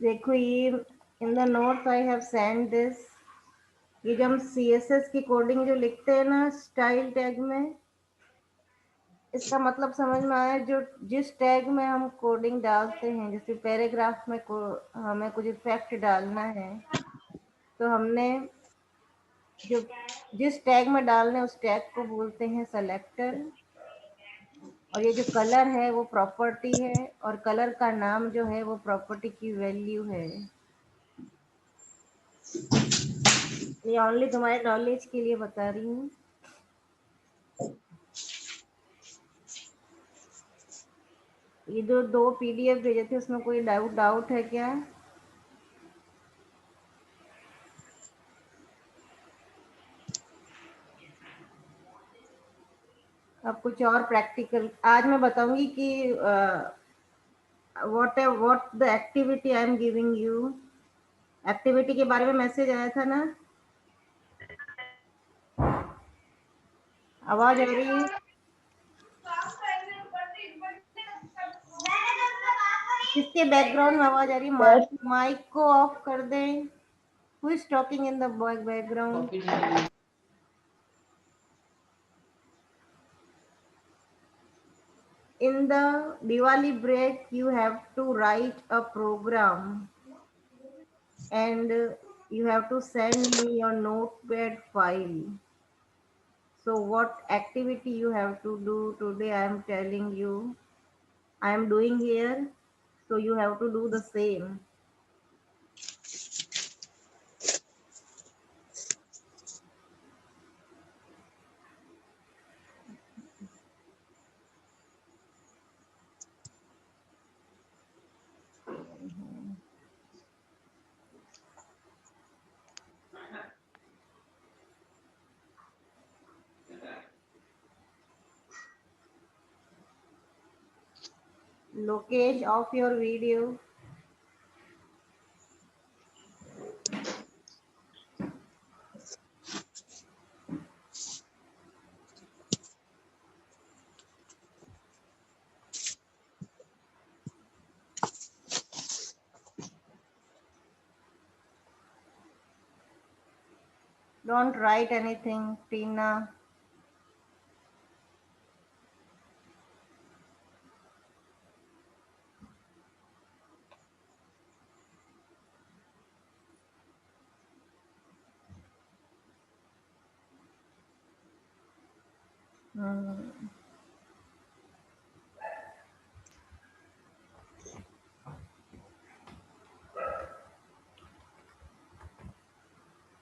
देखो ये in the notes I have send this. ये जो हम CSS की कोडिंग जो लिखते हैं ना स्टाइल टैग में, इसका मतलब समझ में आया। जो जिस टैग में हम कोडिंग डालते हैं, जैसे पैराग्राफ में हमें कुछ इफेक्ट डालना है, तो हमने जो जिस टैग में डालना है उस टैग को बोलते हैं सेलेक्टर। और ये जो कलर है वो प्रॉपर्टी है, और कलर का नाम जो है वो प्रॉपर्टी की वैल्यू है। ये ओनली तुम्हारे नॉलेज के लिए बता रही हूँ। ये जो दो PDF भेजे थे उसमें कोई डाउट है क्या? अब कुछ और प्रैक्टिकल आज मैं बताऊंगी कि what the activity I am giving you. Activity के बारे में मैसेज आया था ना? आवाज आ रही है? किसके बैकग्राउंड में आवाज आ रही है? Yes. माइक को ऑफ कर दें। Who is talking in the background? In the Diwali break, you have to write a program, and you have to send me your notepad file. So what activity you have to do today, I am telling you, I am doing here. So you have to do the same. Lokesh, off your video. Don't write anything, Tina. Hmm.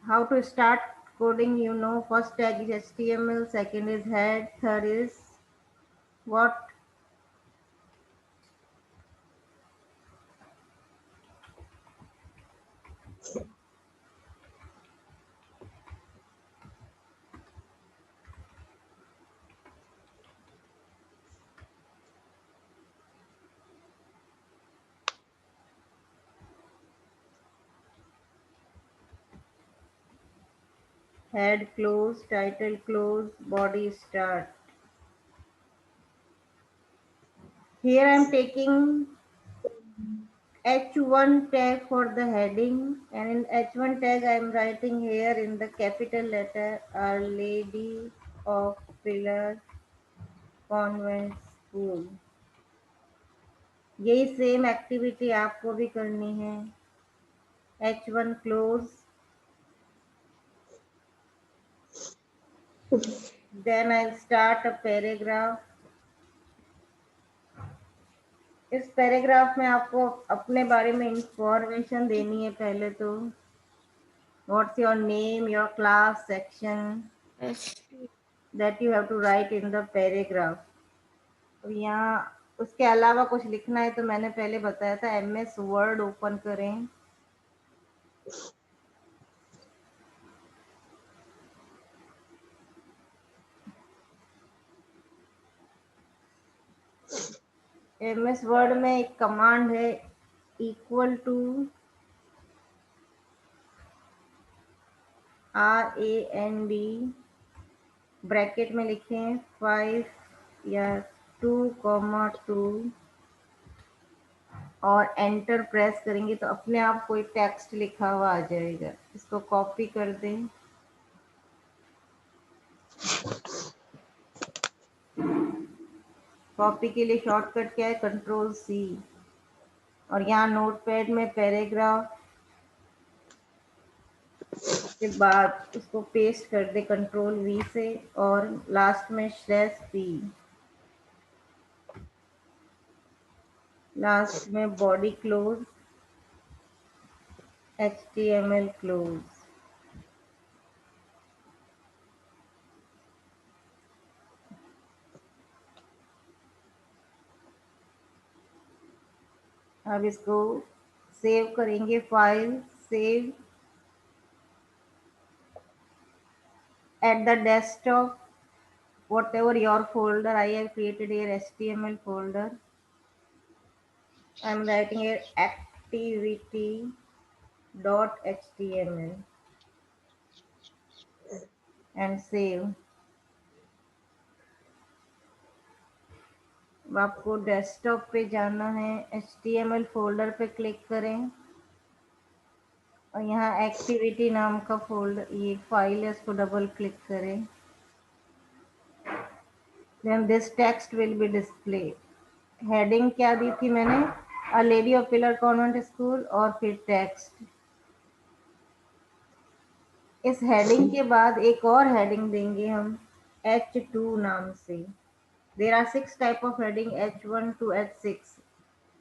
How to start coding? First tag is HTML, second is head, third is what? Head close, title close, body start. Here I am taking H1 tag for the heading, and in H1 tag I am writing here in the capital letter Our Lady of Pillar Convent School. यही same activity आपको भी करनी है। H1 close, then I'll start a paragraph. इस paragraph में आपको अपने बारे में इंफॉर्मेशन देनी है। पहले तो what's your name, your class, section, that you have to write in the paragraph. तो यहाँ उसके अलावा कुछ लिखना है तो मैंने पहले बताया था MS Word ओपन करें। MS Word में एक कमांड है इक्वल टू RAND, ब्रैकेट में लिखें 5 या 2,2 और एंटर प्रेस करेंगे तो अपने आप कोई टेक्स्ट लिखा हुआ आ जाएगा। इसको कॉपी कर दें। कॉपी के लिए शॉर्टकट क्या है, कंट्रोल सी। और यहाँ नोटपैड में पैराग्राफ के बाद उसको पेस्ट कर दे कंट्रोल वी से, और लास्ट में स्लैश पी, लास्ट में बॉडी क्लोज HTML क्लोज। अब इसको सेव करेंगे, file save at the desktop, whatever your folder. I have created here HTML folder. I am writing here activity.html and save. अब आपको desktop पे जाना है, HTML फोल्डर पे क्लिक करें और यहाँ एक्टिविटी नाम का फोल्डर, ये फाइल है, इसको डबल क्लिक करें। Then this text will be displayed. Heading क्या दी थी मैंने, a lady of pillar convent school, और फिर टेक्स्ट। इस हेडिंग के बाद एक और हेडिंग देंगे हम H2 नाम से। There are 6 type of heading, H1 to H6।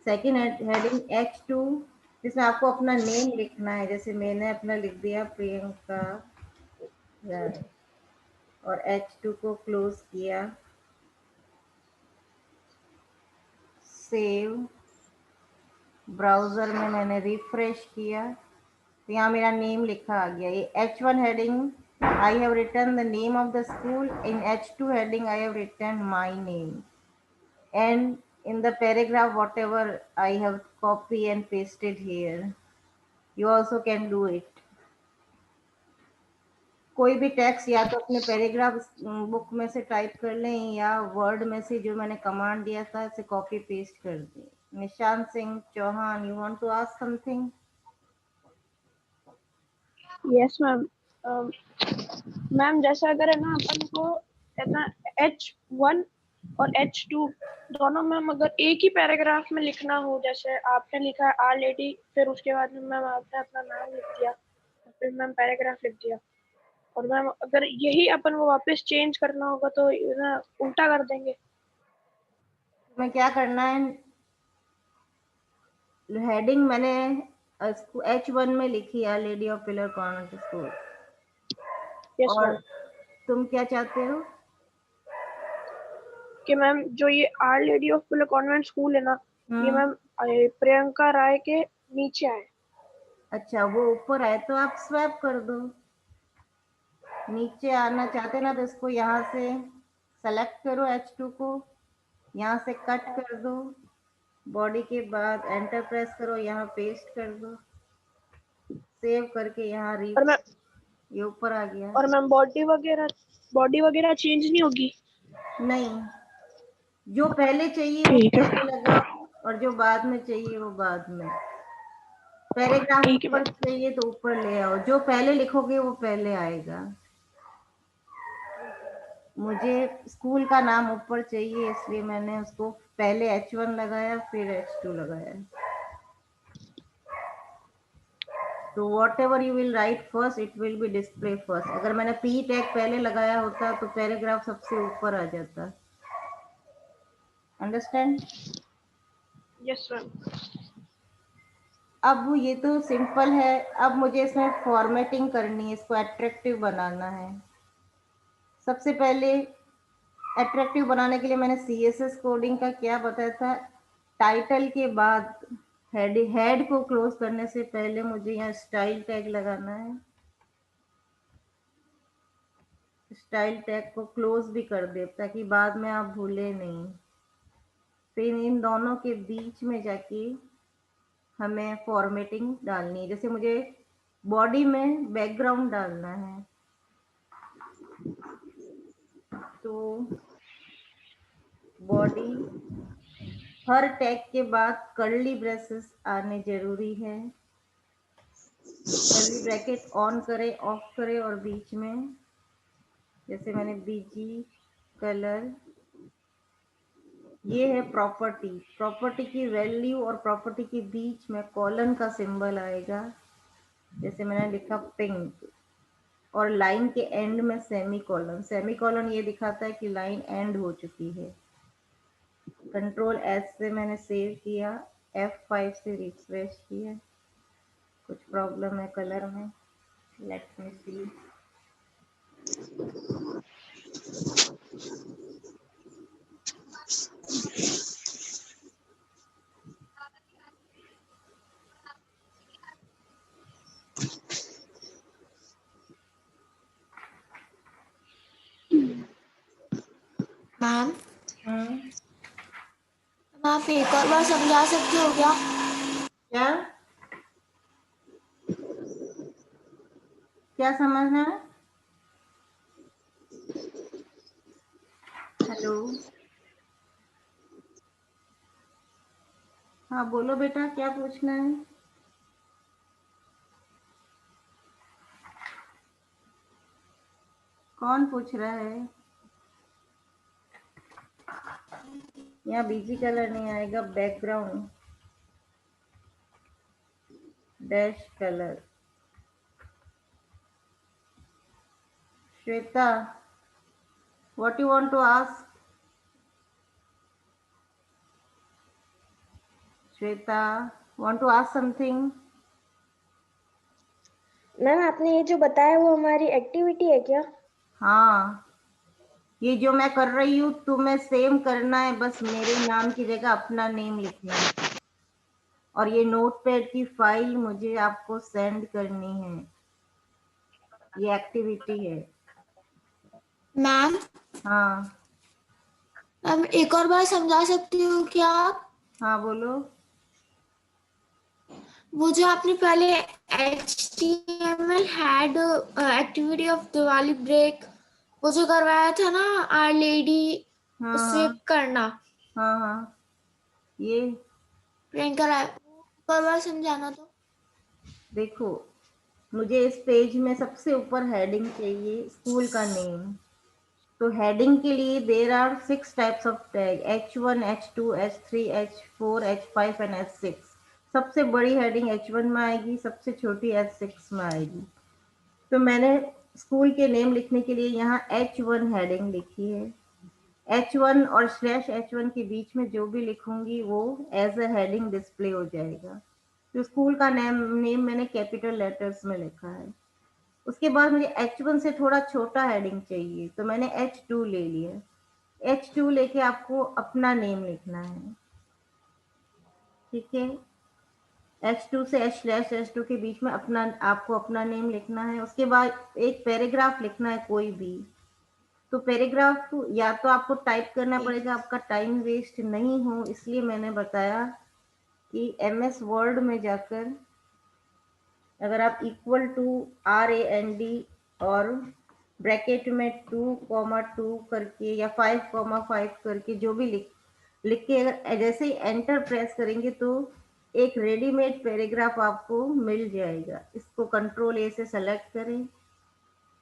Second heading H2, जिसमें आपको अपना नेम लिखना है। जैसे मैंने अपना लिख दिया प्रियंका राय, और H2 को क्लोज किया, सेव। ब्राउजर में मैंने रिफ्रेश किया तो यहाँ मेरा नेम लिखा आ गया। ये H1 heading, I have written the name of the school. In H2 heading I have written my name, and in the paragraph whatever I have copy and pasted here, you also can do it. कोई भी text या तो अपने paragraph book में से type कर लें, या वर्ड में से जो मैंने कमांड दिया था इसे कॉपी पेस्ट कर दें। Nishant Singh Chauhan, you want to ask something? Yes ma'am. Ma'am जैसे अगर है ना अपन को है ना H1 और H2 दोनों मैम अगर एक ही पैराग्राफ में लिखना हो, जैसे आपने लिखा है आर लेडी, फिर उसके बाद में मैम आपने अपना नाम लिख दिया, फिर मैम पैराग्राफ लिख दिया, और मैम अगर यही अपन को वापस चेंज करना होगा तो ना उल्टा कर देंगे। मैं क्या करना है, हेडिंग मैंने H1 में लिखी है, lady of pillar convent school. Yes और मैम। तुम क्या चाहते हो कि मैम जो ये our lady of pillar convent school है ना, ये मैम प्रियंका राय के नीचे आए। अच्छा, वो ऊपर आए तो आप स्वैप कर दो। नीचे आना चाहते ना तो इसको यहाँ से सेलेक्ट करो, H2 को यहाँ से कट कर दो, बॉडी के बाद एंटर प्रेस करो, यहाँ पेस्ट कर दो, सेव करके यहाँ और मैम ये ऊपर आ गया। और मैम बॉडी वगैरह चेंज नहीं होगी? नहीं, जो पहले चाहिए वो ठीक है। पहले लगाओ, और जो बाद में चाहिए वो बाद में। पैराग्राफ ठीक है ऊपर मैम। चाहिए तो ऊपर ले आओ, जो पहले लिखोगे वो पहले आएगा। मुझे स्कूल का नाम ऊपर चाहिए, इसलिए मैंने उसको पहले H1 लगाया, फिर H2 लगाया। तो what ever you will write first it will be display first. अगर मैंने पी टैग पहले लगाया होता तो पैराग्राफ सबसे ऊपर आ जाता। अंडरस्टैंड? Yes ma'am. अब ये तो सिंपल है। अब मुझे इसमें फॉर्मेटिंग करनी है, इसको अट्रैक्टिव बनाना है। सबसे पहले अट्रैक्टिव बनाने के लिए मैंने CSS कोडिंग का क्या बताया था, टाइटल के बाद हेड को क्लोज करने से पहले मुझे यहाँ स्टाइल टैग लगाना है। स्टाइल टैग को क्लोज भी कर दे ताकि बाद में आप भूले नहीं। फिर इन दोनों के बीच में जाके हमें फॉर्मेटिंग डालनी है। जैसे मुझे बॉडी में बैकग्राउंड डालना है, तो बॉडी हर टैग के बाद कर्ली ब्रेसेस आने जरूरी है। कर्ली ब्रैकेट ऑन करें, ऑफ करें, और बीच में जैसे मैंने बीजी कलर, ये है प्रॉपर्टी। प्रॉपर्टी की वैल्यू और प्रॉपर्टी के बीच में कॉलन का सिंबल आएगा, जैसे मैंने लिखा पिंक, और लाइन के एंड में सेमी कॉलन। सेमी कॉलन ये दिखाता है कि लाइन एंड हो चुकी है। कंट्रोल एस से मैंने सेव किया, F5 से रिफ्रेश किया। कुछ प्रॉब्लम है कलर में, लेट मी सी। मैम, हम्म, आप एक और बार समझा सकते हो क्या? क्या क्या समझना है? हेलो, हाँ बोलो बेटा, क्या पूछना है? कौन पूछ रहा है? यहाँ बीजी कलर नहीं आएगा, background dash colour. Shweta, what you want to ask? Shweta, want to ask something? Ma'am आपने ये जो बताया वो हमारी एक्टिविटी है क्या? हाँ, ये जो मैं कर रही हूँ तुम्हें सेम करना है, बस मेरे नाम की जगह अपना नेम लिखना है। और ये नोटपैड की फाइल मुझे आपको सेंड करनी है। ये एक्टिविटी है। मैम, हाँ मैम एक और बार समझा सकती हो क्या आप? हाँ बोलो। वो जो आपने पहले HTML had activity of Diwali break, वो जो करवाया था ना, आर लेडी हाँ उसे हाँ करना, हाँ हाँ, ये प्रियंका राय, वो एक और बार समझाना तो। देखो, मुझे इस पेज में सबसे ऊपर हेडिंग चाहिए, स्कूल का नेम। तो हेडिंग के लिए there are 6 types of tag, H1, H2, H3, H4, H5 and H6। सबसे बड़ी हेडिंग H1 में आएगी, सबसे छोटी H6 में आएगी। तो मैंने स्कूल के नेम लिखने के लिए यहाँ H1 हेडिंग लिखी है। H1 और /H1 के बीच में जो भी लिखूंगी वो एज अ हेडिंग डिस्प्ले हो जाएगा। तो स्कूल का नेम मैंने कैपिटल लेटर्स में लिखा है। उसके बाद मुझे H1 से थोड़ा छोटा हेडिंग चाहिए, तो मैंने H2 ले लिया। H2 लेके आपको अपना नेम लिखना है, ठीक है। H2 से H/H2 के बीच में आपको अपना नेम लिखना है। उसके बाद एक पैराग्राफ लिखना है कोई भी। तो पैराग्राफ या तो आपको टाइप करना पड़ेगा, आपका टाइम वेस्ट नहीं हो, इसलिए मैंने बताया कि MS वर्ड में जाकर अगर आप =RAND और ब्रैकेट में 2,2 करके या 5,5 करके जो भी लिख के अगर जैसे ही एंटर प्रेस करेंगे तो एक रेडीमेड पैराग्राफ आपको मिल जाएगा। इसको कंट्रोल A से सेलेक्ट करें,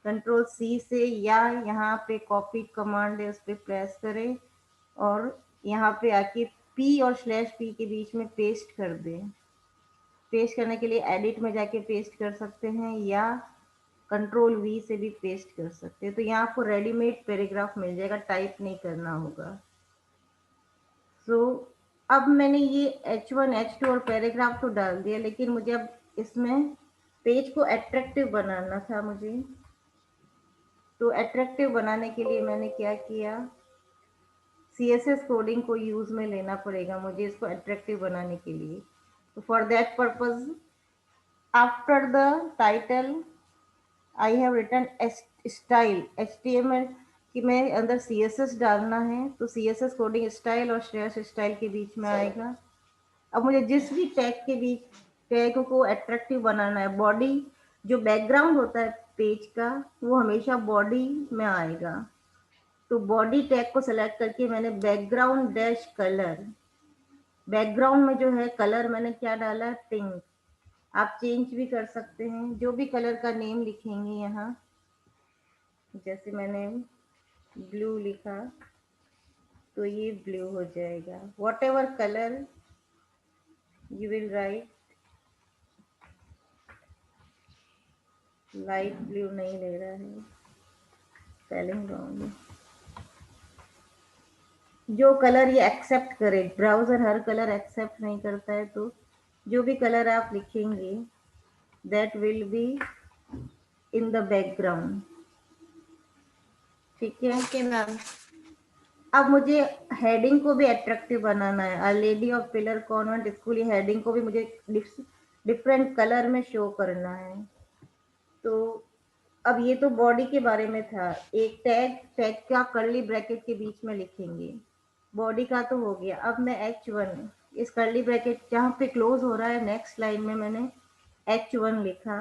कंट्रोल C से, या यहाँ पे कॉपी कमांड है उस पर प्रेस करें और यहाँ पे आके P और /P के बीच में पेस्ट कर दें। पेस्ट करने के लिए एडिट में जाके पेस्ट कर सकते हैं या कंट्रोल V से भी पेस्ट कर सकते हैं। तो यहाँ आपको रेडीमेड पैराग्राफ मिल जाएगा, टाइप नहीं करना होगा। सो अब मैंने ये H1, H2 और पैराग्राफ तो डाल दिया, लेकिन मुझे अब इसमें पेज को अट्रैक्टिव बनाना था मुझे। तो अट्रैक्टिव बनाने के लिए मैंने क्या किया, CSS कोडिंग को यूज में लेना पड़ेगा मुझे इसको अट्रैक्टिव बनाने के लिए। तो for that purpose after the title I have written style HTML कि मैं अंदर CSS डालना है, तो CSS कोडिंग स्टाइल और /स्टाइल के बीच में आएगा। अब मुझे जिस भी टैग को अट्रैक्टिव बनाना है, बॉडी जो बैकग्राउंड होता है पेज का वो हमेशा बॉडी में आएगा। तो बॉडी टैग को सेलेक्ट करके मैंने बैकग्राउंड डैश कलर बैकग्राउंड में जो है कलर मैंने क्या डाला, पिंक। आप चेंज भी कर सकते हैं, जो भी कलर का नेम लिखेंगे यहाँ, जैसे मैंने ब्लू लिखा तो ये ब्लू हो जाएगा। What ever colour you will write, light blue नहीं ले रहा है, स्पेलिंग रॉन्ग है। जो कलर ये एक्सेप्ट करे, ब्राउजर हर कलर एक्सेप्ट नहीं करता है, तो जो भी कलर आप लिखेंगे that will be in the background. ठीक है, ओके मैम। अब मुझे हेडिंग को भी अट्रैक्टिव बनाना है। A lady of pillar convent school, ये हेडिंग को भी मुझे डिफरेंट कलर में शो करना है। तो अब ये तो बॉडी के बारे में था। एक टैग का कर्ली ब्रैकेट के बीच में लिखेंगे, बॉडी का तो हो गया। अब मैं H1, इस कर्ली ब्रैकेट जहाँ पे क्लोज हो रहा है नेक्स्ट लाइन में मैंने H1 लिखा।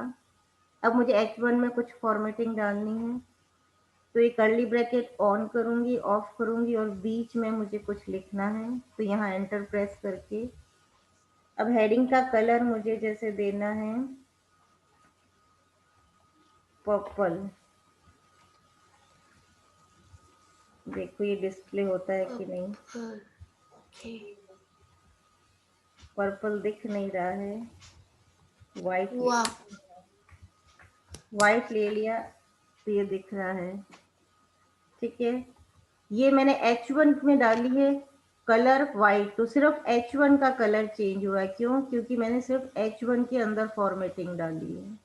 अब मुझे H1 में कुछ फॉर्मेटिंग डालनी है, तो ये कर्ली ब्रैकेट ऑन करूंगी, ऑफ करूंगी, और बीच में मुझे कुछ लिखना है, तो यहाँ एंटर प्रेस करके अब हेडिंग का कलर मुझे जैसे देना है पर्पल। देखो ये डिस्प्ले होता है कि नहीं, ओके। पर्पल दिख नहीं रहा है, वाइट वाह। वाइट ले लिया तो ये दिख रहा है। ठीक है, ये मैंने H1 में डाली है कलर वाइट, तो सिर्फ H1 का कलर चेंज हुआ है। क्यों? क्योंकि मैंने सिर्फ H1 के अंदर फॉर्मेटिंग डाली है।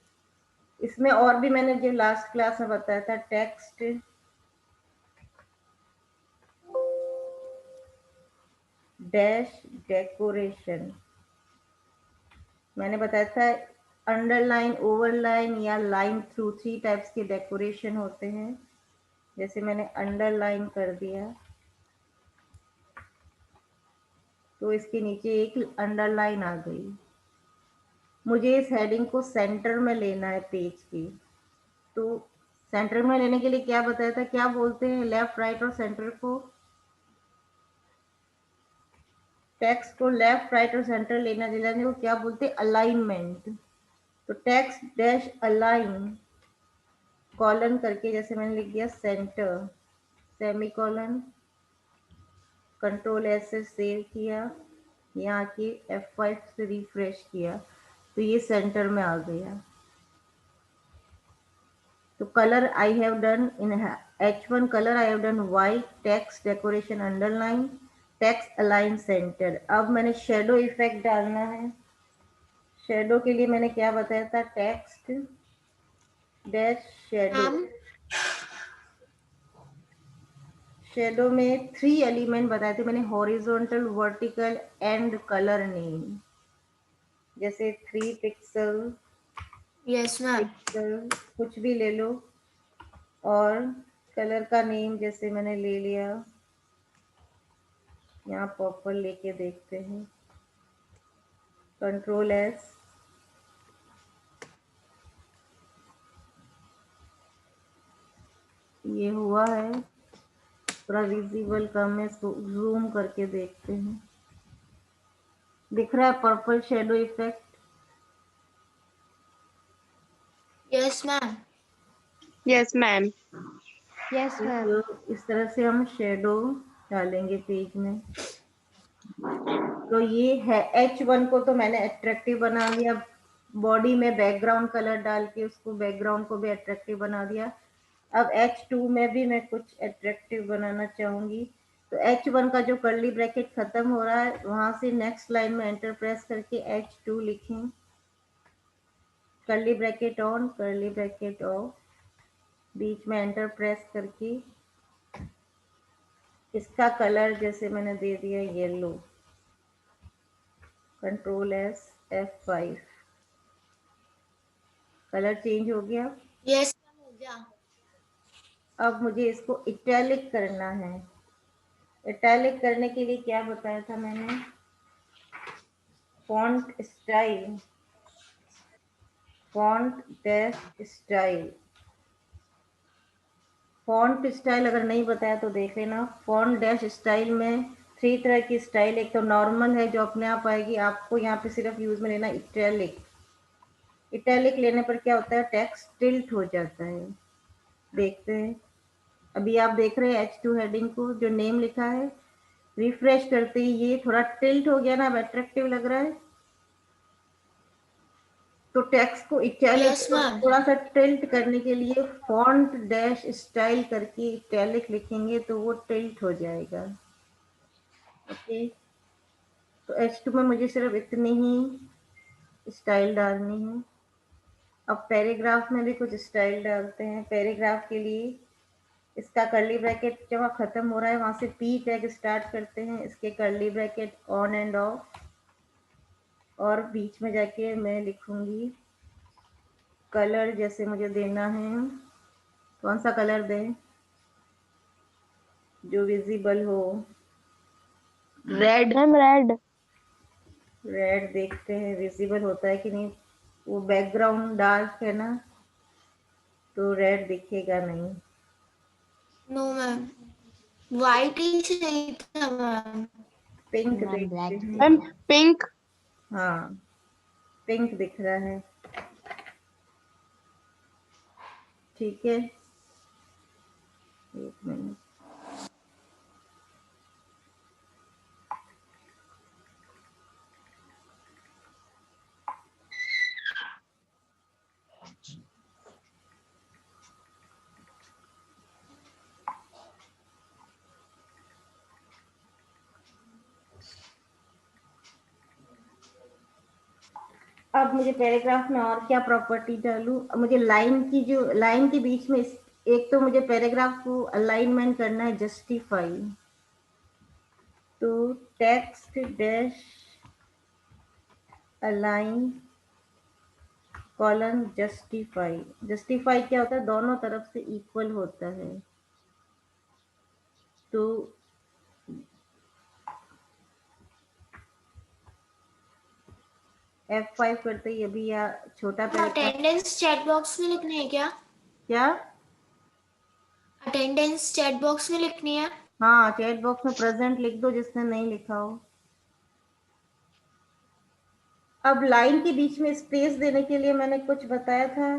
इसमें और भी मैंने जो लास्ट क्लास में बताया था, टेक्स्ट डैश डेकोरेशन, मैंने बताया था अंडरलाइन, ओवरलाइन या लाइन थ्रू, 3 टाइप्स के डेकोरेशन होते हैं। जैसे मैंने अंडरलाइन कर दिया तो इसके नीचे एक अंडरलाइन आ गई। मुझे इस हेडिंग को सेंटर में लेना है पेज के, तो सेंटर में लेने के लिए क्या बताया था, क्या बोलते हैं लेफ्ट राइट और सेंटर को, टेक्स्ट को लेफ्ट राइट और सेंटर लेना दिलाने को क्या बोलते हैं, अलाइनमेंट। तो टेक्स्ट डैश अलाइन कॉलन करके जैसे मैंने लिख दिया centre, semi colon, control S से सेव किया, यहाँ के F5 से रिफ्रेश किया, तो ये सेंटर में आ गया। तो colour I have done in H1 colour I have done white, text decoration underline, text align centre. अब मैंने शेडो इफेक्ट डालना है। शेडो के लिए मैंने क्या बताया था, text dash shadow. Ma'am shadow में 3 एलिमेंट बताए थे मैंने, horizontal, vertical and colour name. जैसे 3 पिक्सल, यस मैम। पिक्सल कुछ भी ले लो, और कलर का नेम जैसे मैंने ले लिया, यहाँ पर्पल लेके देखते हैं, कंट्रोल एस, ये हुआ है थोड़ा विजिबल कम है, जूम करके देखते हैं, दिख रहा है purple shadow effect. Yes ma'am. Yes, ma'am. Yes ma'am. इस तरह से हम शेडो डालेंगे पेज में। तो ये है H1 को तो मैंने अट्रैक्टिव बना दिया, बॉडी में बैकग्राउंड कलर डाल के उसको, बैकग्राउंड को भी अट्रैक्टिव बना दिया। अब H2 में भी मैं कुछ अट्रैक्टिव बनाना चाहूंगी, तो H1 का जो कर्ली ब्रैकेट खत्म हो रहा है वहां से नेक्स्ट लाइन में एंटर प्रेस करके H2 लिखें, curly bracket on, curly bracket off, बीच में एंटर प्रेस करके इसका कलर जैसे मैंने दे दिया yellow, control S F5, colour change हो गया। यस मैम हो गया। अब मुझे इसको इटैलिक करना है। इटैलिक करने के लिए क्या बताया था मैंने, font style, font dash style. Font style अगर नहीं बताया तो देख लेना, फॉन्ट डैश स्टाइल में 3 तरह की स्टाइल, एक तो नॉर्मल है जो अपने आप आएगी, आपको यहाँ पे सिर्फ यूज में लेना इटैलिक। इटैलिक लेने पर क्या होता है, टेक्स्ट टिल्ट हो जाता है। देखते हैं, अभी आप देख रहे हैं H2 हेडिंग को, जो नेम लिखा है, रिफ्रेश करते ही ये थोड़ा टिल्ट हो गया ना, अब अट्रैक्टिव लग रहा है। तो टेक्स्ट को इटैलिक यस मैम। थोड़ा सा टिल्ट करने के लिए फॉन्ट डैश स्टाइल करके इटैलिक लिखेंगे तो वो टिल्ट हो जाएगा। ओके, तो H2 में मुझे सिर्फ इतनी ही स्टाइल डालनी है। अब पैराग्राफ में भी कुछ स्टाइल डालते हैं। पैराग्राफ के लिए इसका कर्ली ब्रैकेट जब खत्म हो रहा है वहां से पी टैग स्टार्ट करते हैं, इसके curly bracket on end of, और बीच में जाके मैं लिखूंगी कलर, जैसे मुझे देना है, कौन सा कलर दें जो विजिबल हो। Red. Ma'am red. रेड देखते हैं विजिबल होता है कि नहीं, वो बैकग्राउंड डार्क है ना, तो रेड दिखेगा नहीं। नो मैम, वाइट ही सही था मैम। पिंक मैम देखते ब्लैक। हैं। Ma'am, pink. हाँ, पिंक दिख रहा है, ठीक है, एक मिनट। अब मुझे पैराग्राफ में और क्या प्रॉपर्टी डालूं, अब मुझे लाइन की, जो लाइन के बीच में एक तो मुझे पैराग्राफ को अलाइनमेंट करना है, जस्टिफाई, तो text dash align colon justify. Justify क्या होता है, दोनों तरफ से इक्वल होता है। तो F5 करते ही अभी या छोटा पैराग्राफ, अटेंडेंस चैट बॉक्स में लिखनी है क्या? क्या, अटेंडेंस चैट बॉक्स में लिखनी है? हाँ चैट बॉक्स में प्रेजेंट लिख दो जिसने नहीं लिखा हो। अब लाइन के बीच में स्पेस देने के लिए मैंने कुछ बताया था,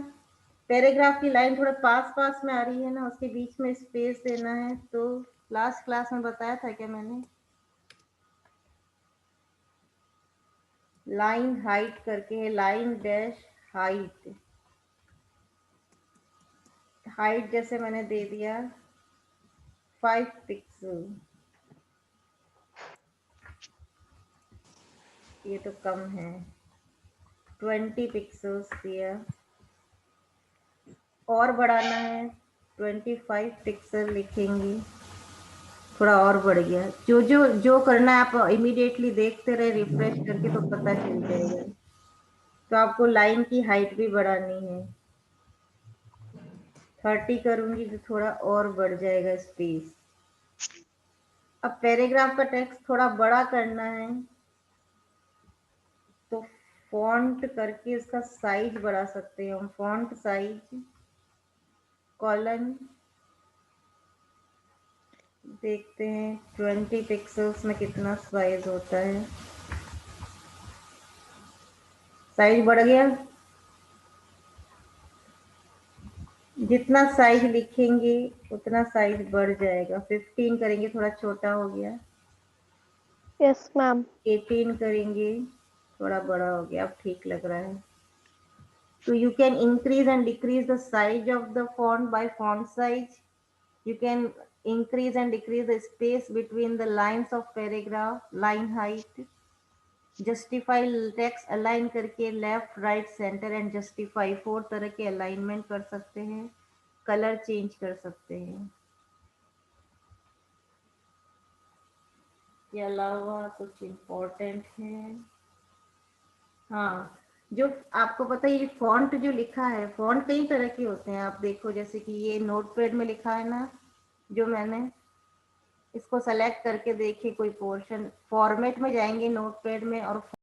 पैराग्राफ की लाइन थोड़ा पास पास में आ रही है ना, उसके बीच में स्पेस देना है, तो लास्ट क्लास में बताया था क्या मैंने, लाइन हाइट करके है, लाइन डैश हाइट, हाइट जैसे मैंने दे दिया 5 पिक्सल, ये तो कम है, 20 पिक्सल्स दिया, और बढ़ाना है 25 पिक्सल लिखेंगे, थोड़ा और बढ़ गया। जो जो जो करना है आप इमीडिएटली देखते रहे रिफ्रेश करके, तो पता चल जाएगा। तो आपको लाइन की हाइट भी बढ़ानी है, 30 करूंगी तो थोड़ा और बढ़ जाएगा स्पेस। अब पैराग्राफ का टेक्स्ट थोड़ा बड़ा करना है, तो फॉन्ट करके इसका साइज बढ़ा सकते हैं हम, फॉन्ट साइज कॉलन, देखते हैं 20 पिक्सल्स में कितना साइज होता है, साइज बढ़ गया, जितना साइज लिखेंगे उतना साइज बढ़ जाएगा। 15 करेंगे थोड़ा छोटा हो गया, यस मैम। 18 करेंगे थोड़ा बड़ा हो गया, अब ठीक लग रहा है। तो you can increase and decrease the size of the font by font size. You can increase and decrease the space between the lines of paragraph, line height, justify text align करके left right center and justify 4 तरह के alignment कर सकते हैं, colour change कर सकते हैं। के अलावा कुछ इम्पोर्टेंट है, हाँ, जो आपको पता है ये फॉन्ट जो लिखा है, फॉन्ट कई तरह के होते हैं, आप देखो जैसे कि ये नोटपैड में लिखा है ना, जो मैंने इसको सेलेक्ट करके देखिए कोई पोर्शन, फॉर्मेट में जाएंगे नोटपैड में और